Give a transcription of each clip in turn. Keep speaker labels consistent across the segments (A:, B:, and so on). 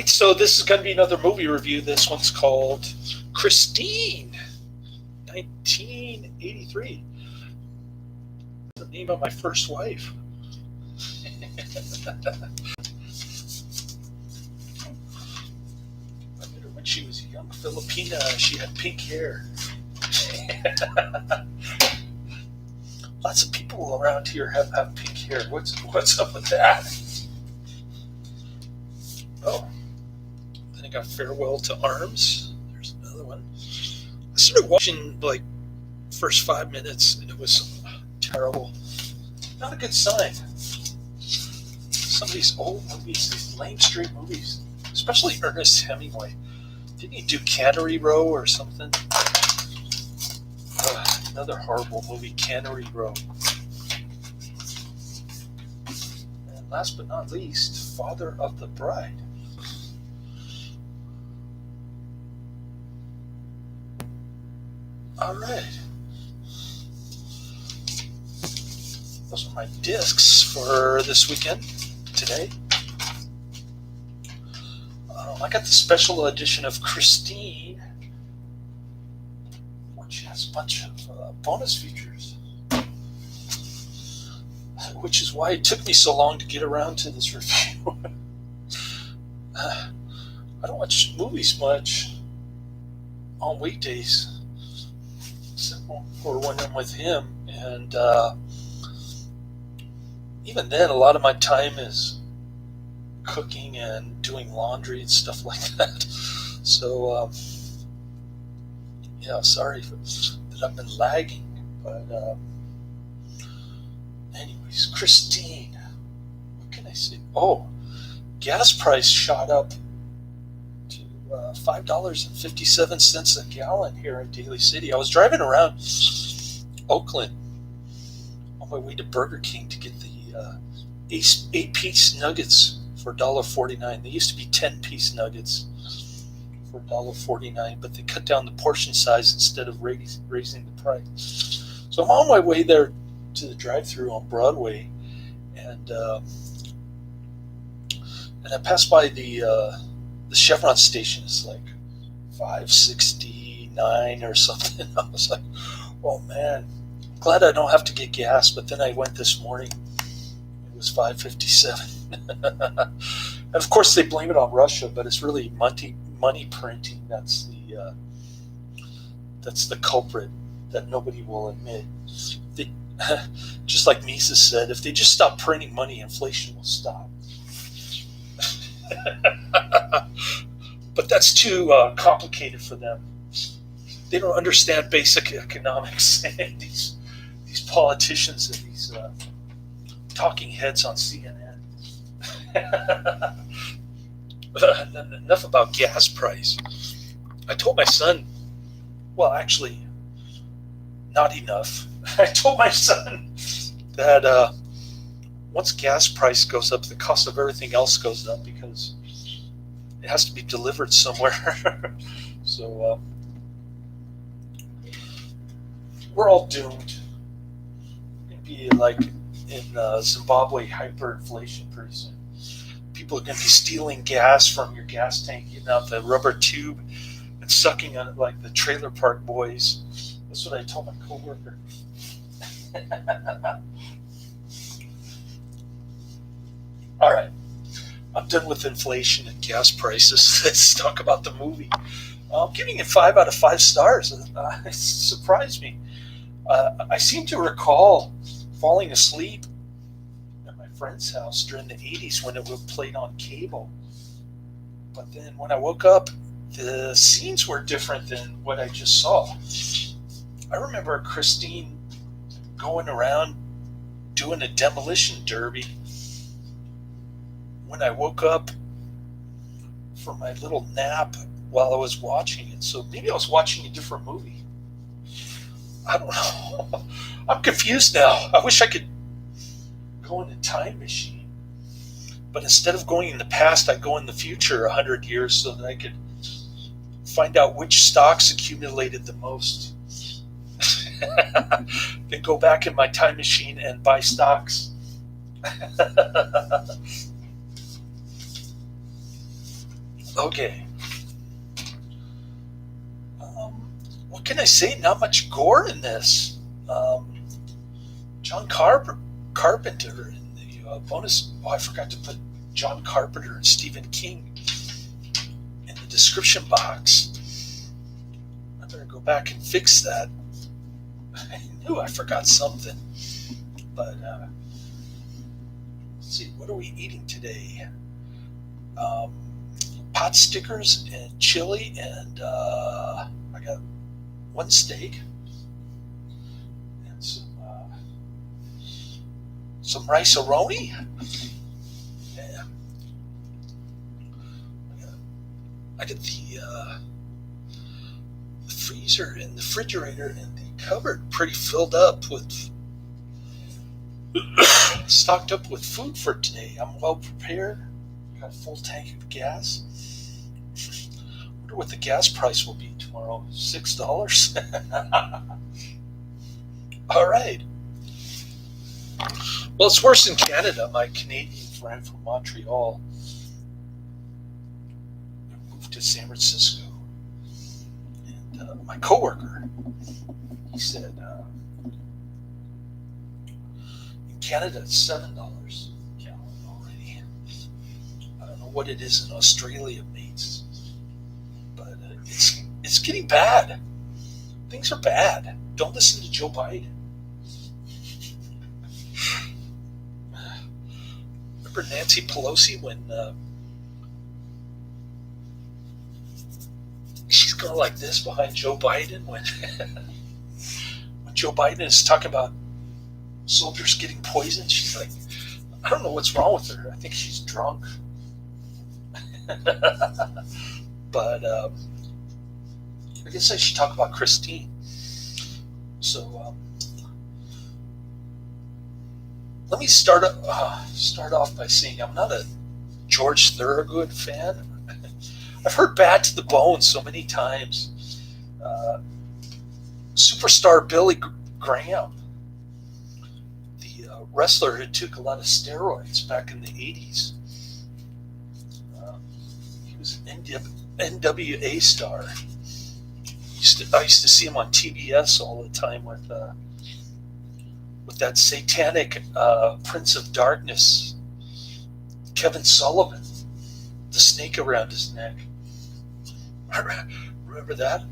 A: So this is going to be another movie review. This one's called Christine, 1983. The name of my first wife. I met her when she was a young Filipina. She had pink hair. Lots of people around here have pink hair. What's up with that? Oh, then I got Farewell to Arms. There's another one. I started watching like first 5 minutes and it was terrible. Not a good sign. Some of these old movies, these lame straight movies, especially Ernest Hemingway. Didn't he do Cannery Row or something? Another horrible movie, Cannery Row. And last but not least, Father of the Bride. All right. Those are my discs for this weekend, today. I got the special edition of Christine, which has a bunch of bonus features, which is why it took me so long to get around to this review. I don't watch movies much on weekdays, except for when I'm with him, and even then, a lot of my time is cooking and doing laundry and stuff like that. So, yeah, sorry that I've been lagging. But, anyways, Christine. What can I say? Oh, gas price shot up to $5.57 a gallon here in Daly City. I was driving around Oakland on my way to Burger King to get the 8-piece nuggets for $1.49. They used to be 10-piece nuggets for $1.49, but they cut down the portion size instead of raising the price. So I'm on my way there to the drive-thru on Broadway, and I passed by the Chevron station. It's like $5.69 or something. I was like, oh man, I'm glad I don't have to get gas. But then I went this morning. It was $5.57. And of course they blame it on Russia, but it's really money printing that's the culprit that nobody will admit. Just like Mises said, if they just stop printing money, inflation will stop. But that's too complicated for them. They don't understand basic economics. These politicians and these talking heads on CNN. Enough about gas price. I told my son, well, actually, not enough. I told my son that once gas price goes up, the cost of everything else goes up because it has to be delivered somewhere. So we're all doomed. We're going to be like in Zimbabwe hyperinflation pretty soon. People are going to be stealing gas from your gas tank, getting out the rubber tube and sucking on it like the trailer park boys. That's what I told my coworker. All right, I'm done with inflation and gas prices. Let's talk about the movie. I'm giving it 5 out of 5 stars. It surprised me. I seem to recall falling asleep at my friend's house during the 80s when it was played on cable. But then when I woke up, the scenes were different than what I just saw. I remember Christine going around doing a demolition derby when I woke up from my little nap while I was watching it. So maybe I was watching a different movie. I don't know. I'm confused now. I wish I could go in a time machine. But instead of going in the past, I go in the future 100 years so that I could find out which stocks accumulated the most. Then go back in my time machine and buy stocks. Okay. Um, what can I say? Not much gore in this. Um, John Carpenter in the bonus. Oh, I forgot to put John Carpenter and Stephen King in the description box. I better go back and fix that. I knew I forgot something. But let's see, what are we eating today? Um, Pot stickers and chili, and I got one steak and some rice-a-roni. Yeah. I got the freezer and the refrigerator and the cupboard pretty filled up with stocked up with food for today. I'm well prepared. Got a full tank of gas. Wonder what the gas price will be tomorrow. $6. All right. Well, it's worse in Canada. My Canadian friend from Montreal moved to San Francisco, and my coworker, he said in Canada it's $7 a gallon already. I don't know what it is in Australia, mates, but it's getting bad. Things are bad. Don't listen to Joe Biden. Remember Nancy Pelosi when she's going like this behind Joe Biden when when Joe Biden is talking about soldiers getting poisoned? She's like, I don't know what's wrong with her. I think she's drunk. But I guess I should talk about Christine. So let me start off by saying I'm not a George Thorogood fan. I've heard Bad to the Bone so many times. Superstar Billy Graham, the wrestler who took a lot of steroids back in the 80s. He was an NWA star. I used to see him on TBS all the time with that satanic Prince of Darkness, Kevin Sullivan, the snake around his neck. Remember that? And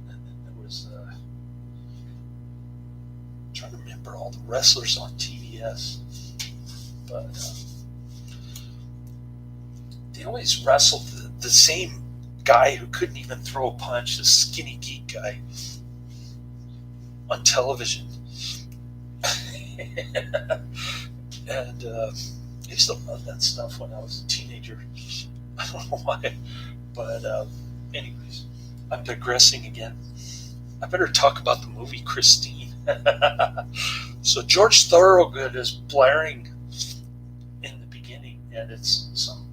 A: then there was, I'm trying to remember all the wrestlers on TBS, but they always wrestled the same guy who couldn't even throw a punch, the skinny geek guy on television. And I used to love that stuff when I was a teenager. I don't know why, but anyways, I'm digressing again. I better talk about the movie Christine. So George Thorogood is blaring in the beginning, and it's some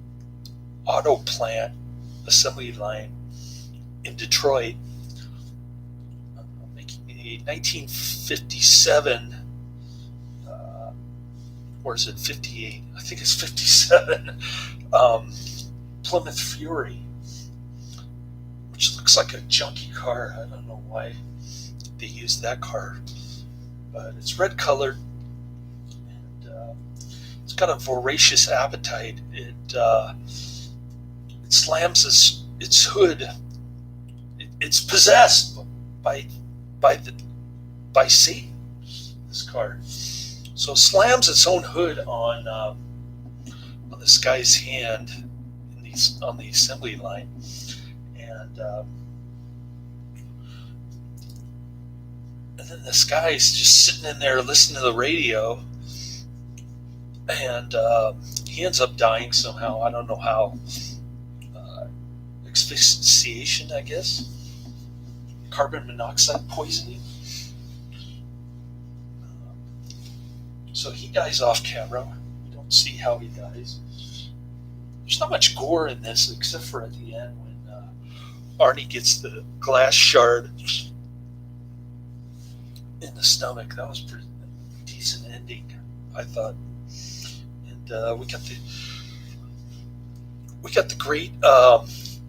A: auto plant assembly line in Detroit, making a 1957. Or is it 58? I think it's 57. Plymouth Fury, which looks like a junky car. I don't know why they used that car, but it's red colored, and it's got a voracious appetite. It slams its hood. It's possessed by Satan. This car. So it slams its own hood on this guy's hand on the assembly line, and then this guy's just sitting in there listening to the radio, and he ends up dying somehow. I don't know how. Asphyxiation, I guess. Carbon monoxide poisoning. So he dies off camera. We don't see how he dies. There's not much gore in this, except for at the end when Arnie gets the glass shard in the stomach. That was pretty decent ending, I thought. And we We got the great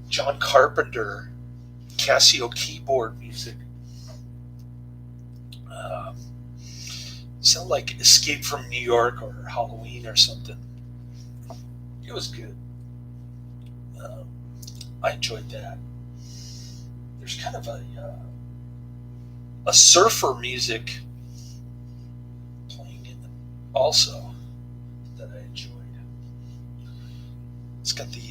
A: John Carpenter Casio keyboard music. Um, Sound like Escape from New York or Halloween or something. It was good. Um, I enjoyed that. There's kind of a surfer music playing in it also that I enjoyed. It's got the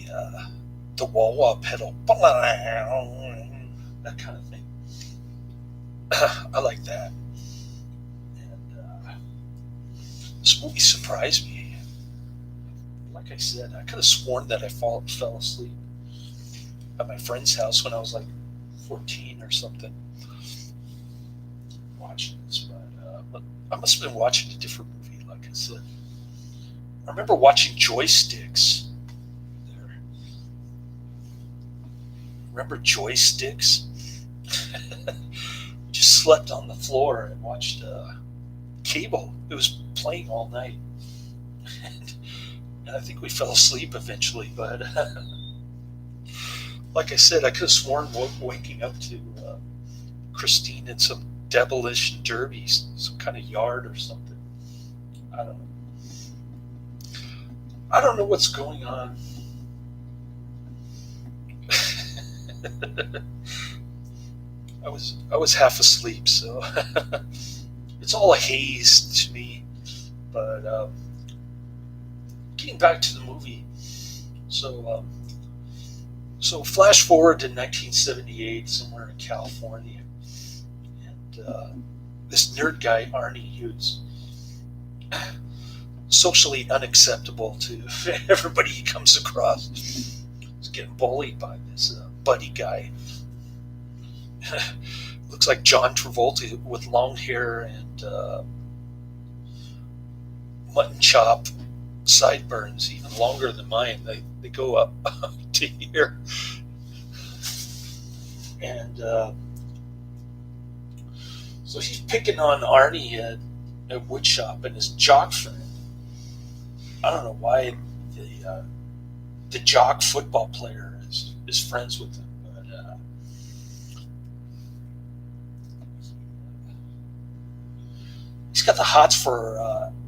A: wah wah pedal, that kind of thing. I like that. And this movie surprised me. Like I said, I could have sworn that I fell asleep at my friend's house when I was like 14 or something watching this, but I must have been watching a different movie. Like I said, I remember watching Joysticks. There, remember Joysticks? Just slept on the floor and watched cable. It was playing all night, and I think we fell asleep eventually. But like I said, I could have sworn waking up to Christine in some demolition derby, some kind of yard or something. I don't know. I don't know what's going on. I was half asleep, so it's all a haze to me. But getting back to the movie, so flash forward to 1978, somewhere in California, and this nerd guy Arnie, who's socially unacceptable to everybody he comes across, is getting bullied by this buddy guy. Looks like John Travolta with long hair and mutton chop sideburns, even longer than mine. They go up to here. And so he's picking on Arnie at woodshop, and his jock friend. I don't know why the jock football player is friends with him. He's got the hots for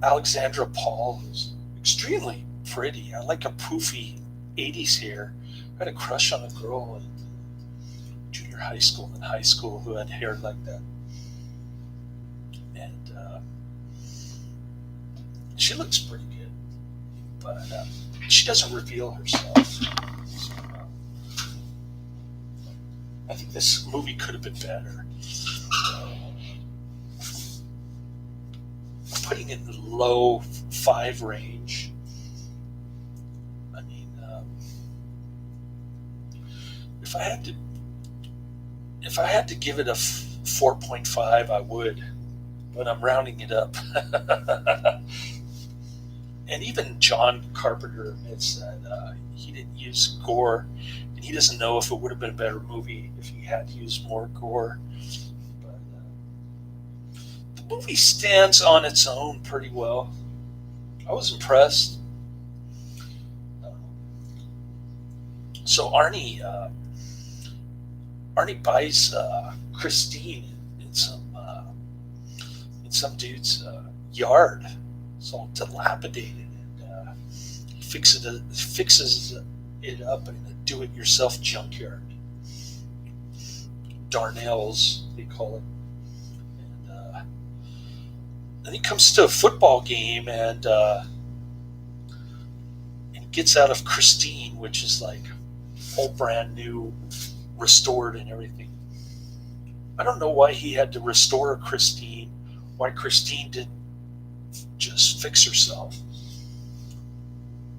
A: Alexandra Paul, who's extremely pretty. I like a poofy 80s hair. I had a crush on a girl in junior high school and high school who had hair like that. And she looks pretty good. But she doesn't reveal herself. So, I think this movie could have been better. Putting it in the low 5 range. I mean, if I had to give it a 4.5, I would, but I'm rounding it up. And even John Carpenter admits that he didn't use gore, and he doesn't know if it would have been a better movie if he had used more gore. The movie stands on its own pretty well. I was impressed. So Arnie buys Christine in some dude's yard. It's all dilapidated, and he fixes it up in a do-it-yourself junkyard. Darnell's, they call it. Then he comes to a football game and gets out of Christine, which is like all brand new, restored and everything. I don't know why he had to restore Christine, why Christine didn't just fix herself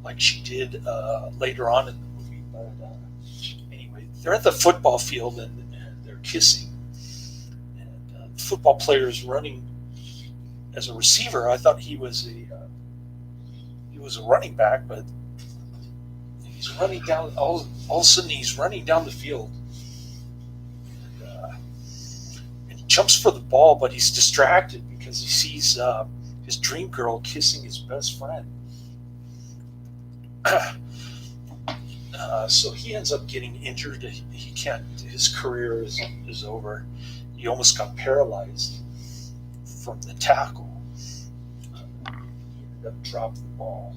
A: like she did later on in the movie. But anyway, they're at the football field and they're kissing. And the football player is running as a receiver. I thought he was a running back, but he's running down. All of a sudden, he's running down the field, and he jumps for the ball, but he's distracted because he sees his dream girl kissing his best friend. So he ends up getting injured. He can't. His career is over. He almost got paralyzed from the tackle. He ended up dropping the ball,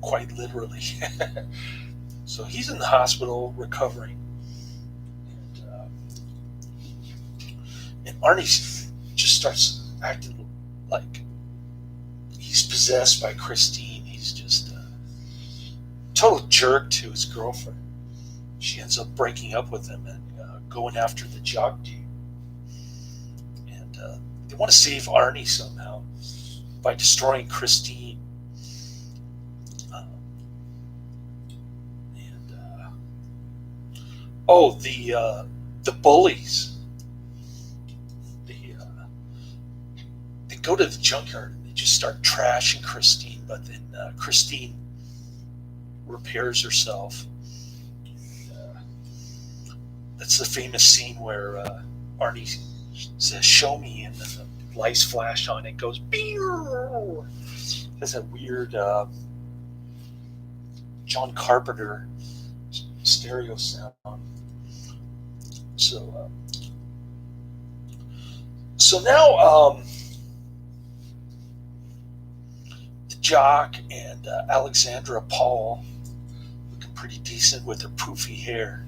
A: quite literally. So he's in the hospital recovering, and Arnie just starts acting like he's possessed by Christine. He's just a total jerk to his girlfriend. She ends up breaking up with him and going after the jock dude. And they want to save Arnie somehow by destroying Christine. The bullies. They go to the junkyard and they just start trashing Christine, but then Christine repairs herself. That's the famous scene where Arnie says, "Show me," and then the lights flash on. It goes, "Beow." Has a weird John Carpenter stereo sound. So now the jock and Alexandra Paul, looking pretty decent with their poofy hair.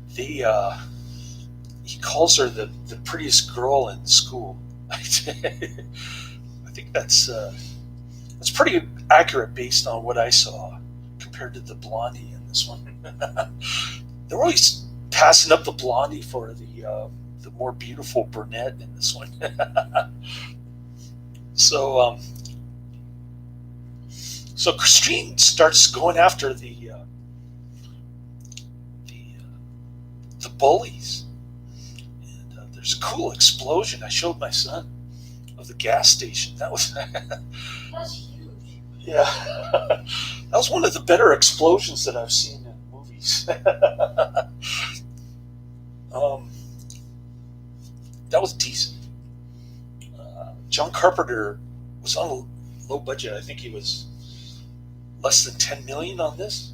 A: He calls her the prettiest girl in school. I think that's pretty accurate based on what I saw compared to the blondie in this one. They're always passing up the blondie for the more beautiful brunette in this one. So Christine starts going after the bullies, and there's a cool explosion. I showed my son of the gas station. That's huge. Yeah, that was one of the better explosions that I've seen in movies. That was decent. John Carpenter was on a low budget. I think he was less than $10 million on this,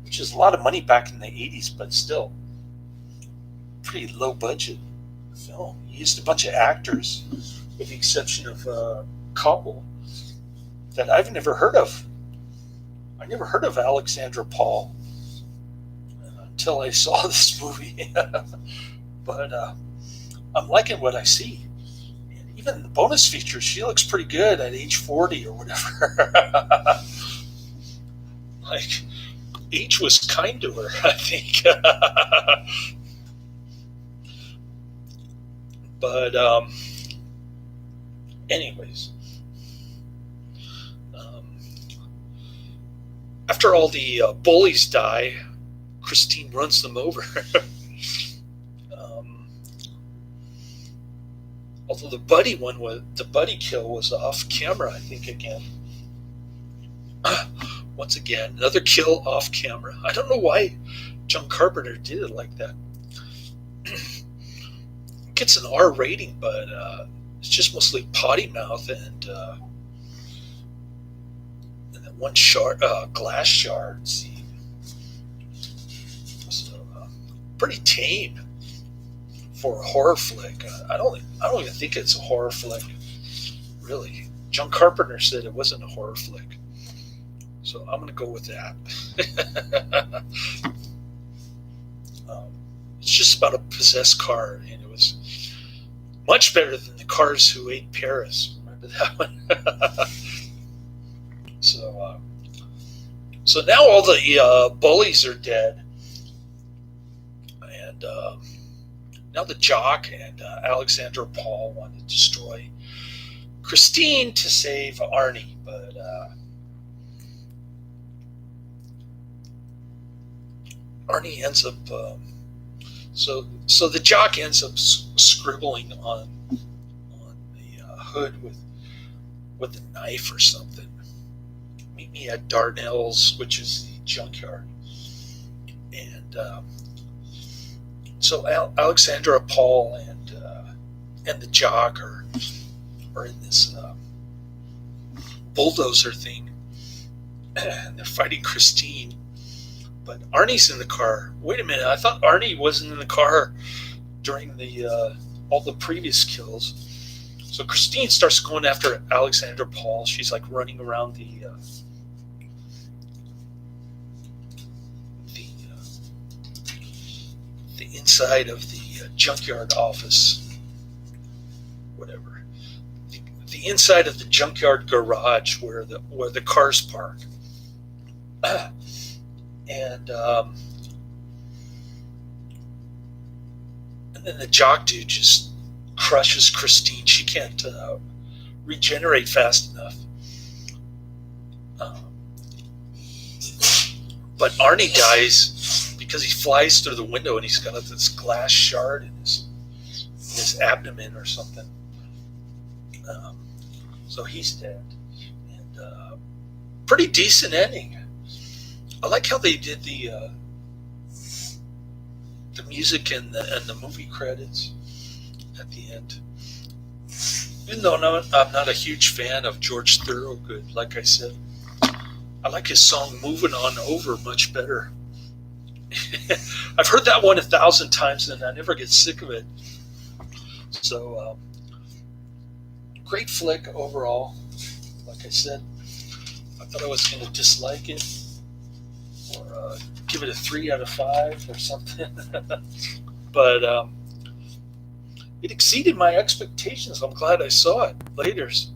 A: which is a lot of money back in the 80s, but still pretty low budget film. He used a bunch of actors, with the exception of a couple that I've never heard of. I never heard of Alexandra Paul until I saw this movie. But I'm liking what I see. And even the bonus features, she looks pretty good at age 40 or whatever. Like, age was kind to her, I think. But anyways, after all the bullies die, Christine runs them over. Although the buddy kill was off camera, I think again. Once again, another kill off camera. I don't know why John Carpenter did it like that. It gets an R rating, but it's just mostly potty mouth and that one glass shard scene. So pretty tame for a horror flick. I don't even think it's a horror flick, really. John Carpenter said it wasn't a horror flick, so I'm going to go with that. It's just about a possessed car, and it was much better than the Cars Who Ate Paris. Remember that one? So now all the bullies are dead, and now the jock and Alexandra Paul want to destroy Christine to save Arnie, but Arnie ends up. So the jock ends up scribbling on the hood with a knife or something. Meet me at Darnell's, which is the junkyard, and so Alexandra Paul and the jock are in this bulldozer thing, and they're fighting Christine. But Arnie's in the car. Wait a minute, I thought Arnie wasn't in the car during the all the previous kills. So Christine starts going after Alexander Paul. She's like running around the inside of the junkyard office, whatever. The inside of the junkyard garage where the cars park. And then the jock dude just crushes Christine. She can't regenerate fast enough. But Arnie dies because he flies through the window and he's got this glass shard in his abdomen or something. So he's dead. And pretty decent ending. I like how they did the music and the movie credits at the end. Even though I'm not a huge fan of George Thorogood, like I said, I like his song "Moving On Over" much better. I've heard that one 1,000 times and I never get sick of it. So, great flick overall. Like I said, I thought I was going to dislike it or give it a 3 out of 5 or something. But it exceeded my expectations. I'm glad I saw it. Laters.